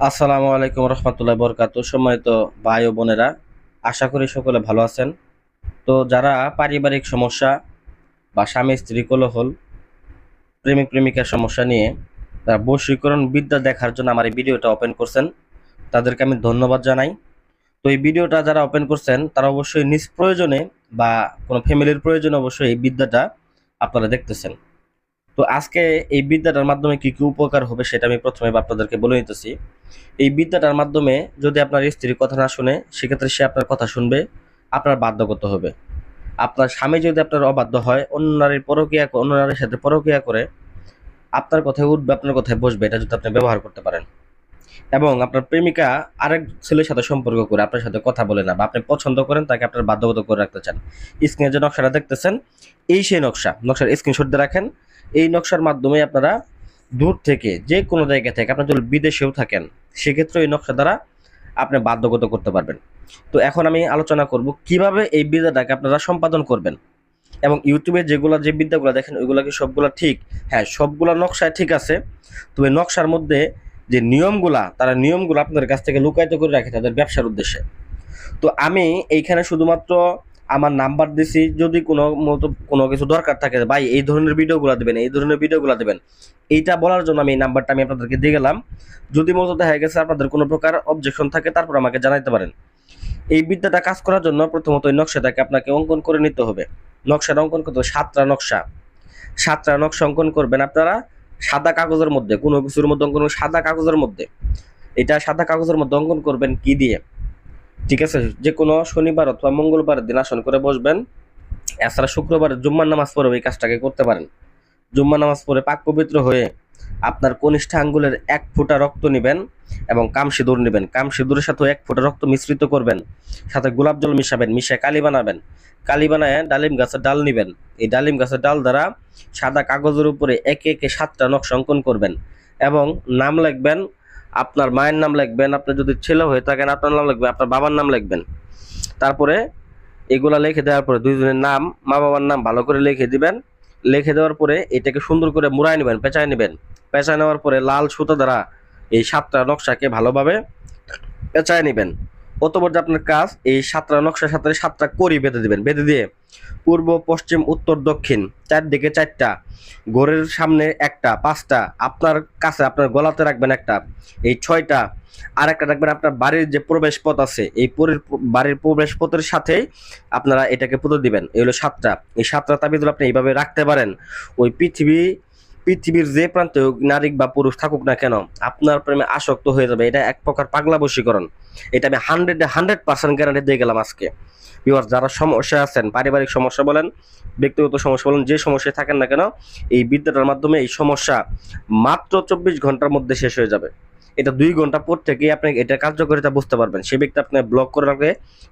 আসসালামু আলাইকুম রহমতুল্লাহ বরকাতু। সম্মানিত ভাই ও বোনেরা, আশা করি সকলে ভালো আছেন। তো যারা পারিবারিক সমস্যা বা স্বামী স্ত্রী কলহল, প্রেমিক প্রেমিকার সমস্যা নিয়ে তারা বশীকরণ বিদ্যা দেখার জন্য আমার এই ভিডিওটা ওপেন করছেন, তাদেরকে আমি ধন্যবাদ জানাই। তো এই ভিডিওটা যারা ওপেন করছেন তারা অবশ্যই নিজ প্রয়োজনে বা কোনো ফ্যামিলির প্রয়োজনে অবশ্যই এই বিদ্যাটা আপনারা দেখতেছেন। তো আজকে এই বিদ্যাটার মাধ্যমে কি কি উপকার হবে সেটা আমি প্রথমে আপনাদেরকে বলে নিতেছি। এই বিদ্যাটার মাধ্যমে যদি আপনার স্ত্রী কথা না শুনে, সেক্ষেত্রে সে আপনার কথা শুনবে, আপনার বাধ্যগত হবে। আপনার স্বামী যদি আপনার অবাধ্য হয়, অন্য নারীর সাথে পরকীয়া করে আপনার কথায় উঠবে, আপনার কথায় বসবে, এটা যদি আপনি ব্যবহার করতে পারেন। এবং আপনার প্রেমিকা আরেক ছেলের সাথে সম্পর্ক করে আপনার সাথে কথা বলে না, বা আপনি পছন্দ করেন, তাকে আপনার বাধ্যগত করে রাখতে চান, স্ক্রিনে যে নকশাটা দেখতেছেন এই সেই নকশার স্ক্রিনশট দিয়ে রাখেন। এই নকশার মাধ্যমে আপনারা দূর থেকে যে কোনো জায়গা থেকে, আপনার যদি বিদেশেও থাকেন, সেক্ষেত্রে এই নকশা দ্বারা আপনি বাধ্যগত করতে পারবেন। তো এখন আমি আলোচনা করব কিভাবে এই বিদ্যাটাকে আপনারা সম্পাদন করবেন। এবং ইউটিউবে যে বিদ্যাগুলো দেখেন ওইগুলো কি সবগুলো ঠিক? হ্যাঁ, সবগুলো নকশায় ঠিক আছে। তবে নকশার মধ্যে যে নিয়মগুলো আপনাদের কাছ থেকে লুকায়িত করে রাখে তাদের ব্যবসার উদ্দেশ্যে। তো আমি এইখানে শুধুমাত্র আমার নাম্বার দিছি, যদি কোনো কিছু দরকার থাকে, ভাই এই ধরনের ভিডিওগুলো দেবেন, এই ধরনের ভিডিওগুলো দেবেন, এইটা বলার জন্য আমি এই নাম্বারটা আমি আপনাদেরকে দিয়ে গেলাম। যদি মূলত দেখা গেছে আপনাদের কোনো প্রকার অবজেকশন থাকে, তারপর আমাকে জানাইতে পারেন। এই বিদ্যাটা কাজ করার জন্য প্রথমত এই নকশাটাকে আপনাকে অঙ্কন করে নিতে হবে। নকশাটা অঙ্কন করতে হবে সাতটা নকশা অঙ্কন করবেন আপনারা সাদা কাগজের মধ্যে, কোনো কিছুর মধ্যে অঙ্কন করবেন সাদা কাগজের মধ্যে। এটা সাদা কাগজের মধ্যে অঙ্কন করবেন কি দিয়ে? ঠিক আছে, যে কোনো শনিবার অথবা মঙ্গলবার দিন আসন করে বসবেন। এছাড়া শুক্রবার জুম্মার নামাজ পড়ে এই কাজটাকে করতে পারেন। জুম্মা নামাজ পড়ে পাক পবিত্র হয়ে আপনার কনিষ্ঠ আঙ্গুলের 1 ফোঁটা রক্ত নেবেন এবং কামসিঁদুর নেবেন। কামসিঁদুরের সাথে 1 ফোঁটা রক্ত মিশ্রিত করবেন, সাথে গোলাপ জল মিশাবেন, মিশিয়ে কালি বানাবেন। কালি বানায় ডালিম গাছের ডাল নেবেন। এই ডালিম গাছের ডাল দ্বারা সাদা কাগজের উপরে একে একে 7টা নকশা অঙ্কন করবেন এবং নাম লিখবেন। আপনার মায়ের নাম লিখবেন, আপনি যদি ছেলে হয়ে থাকেন আপনার নাম লিখবেন, আপনার বাবার নাম লিখবেন। তারপরে এগুলা লিখে দেওয়ার পরে দুইজনের নাম, মা বাবার নাম ভালো করে লিখে দিবেন। লিখে দেওয়ার পরে এটাকে সুন্দর করে মুড়ায় নেবেন, পেঁচায় নেবেন। পেঁচায় নেওয়ার পরে লাল সুতা দ্বারা এই 7টা নকশাকে ভালোভাবে পেঁচায় নেবেন। অতঃপর আপনার কাজ এই 7টা নকশার সাথে 7টা কড়ি বেঁধে দিবেন। বেঁধে দিয়ে পূর্ব পশ্চিম উত্তর দক্ষিণ চারদিকে 4টা, ঘরের সামনে একটা, 5টা, আপনার কাছে আপনার গলাতে রাখবেন একটা, এই 6টা। আর একটা রাখবেন আপনার বাড়ির যে প্রবেশ পথ আছে, এই বাড়ির প্রবেশ পথের সাথেই আপনারা এটাকে পুঁতে দিবেন। এই হলো 7টা। এই 7টা তাবিজগুলো আপনি এইভাবে রাখতে পারেন। ওই পৃথিবীর যে প্রান্তে নারী বা পুরুষ থাকুক না কেন, আপনার প্রেমে আসক্ত হয়ে যাবে। এটা এক প্রকার পাগলা বশীকরণ। এটা আমি 100% গ্যারান্টি দিয়ে গেলাম আজকে। ভিউয়ার্স, যারা সমস্যা আছেন, পারিবারিক সমস্যা বলেন, ব্যক্তিগত সমস্যা বলেন, যে সমস্যায় থাকেন না কেন, এই বিদ্যাটার মাধ্যমে এই সমস্যা মাত্র 24 ঘন্টার মধ্যে শেষ হয়ে যাবে। এটা 2 ঘন্টা পর থেকে আপনি এটা কার্যকারিতা বুঝতে পারবেন। সে ব্যক্তি আপনি ব্লক করে রাখলে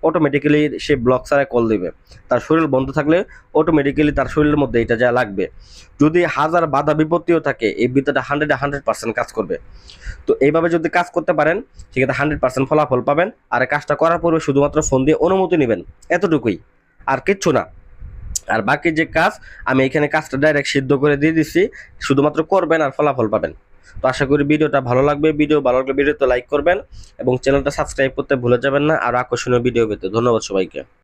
অটোমেটিক্যালি সে ব্লক ছাড়া কল দিবে। তার শরীর বন্ধ থাকলে অটোমেটিক্যালি তার শরীরের মধ্যে এটা যা লাগবে। যদি হাজার বাধা বিপত্তিও থাকে, এই বিদ্যাটা 100% কাজ করবে। তো এইভাবে যদি কাজ করতে পারেন, সেক্ষেত্রে 100% ফলাফল পাবেন। আর কাজটা করার পরে শুধুমাত্র ফোন দিয়ে অনুমতি নেবেন, এতটুকুই, আর কিচ্ছু না। আর বাকি যে কাজ, আমি এখানে কাজটা ডাইরেক্ট সিদ্ধ করে দিয়ে দিচ্ছি, শুধুমাত্র করবেন আর ফলাফল পাবেন। তো আশা করি ভিডিওটা ভালো লাগবে। ভিডিও ভালো লাগলে ভিডিওতে লাইক করবেন এবং চ্যানেলটা সাবস্ক্রাইব করতে ভুলে যাবেন না আর আকর্ষণীয় ভিডিও পেতে। ধন্যবাদ সবাইকে।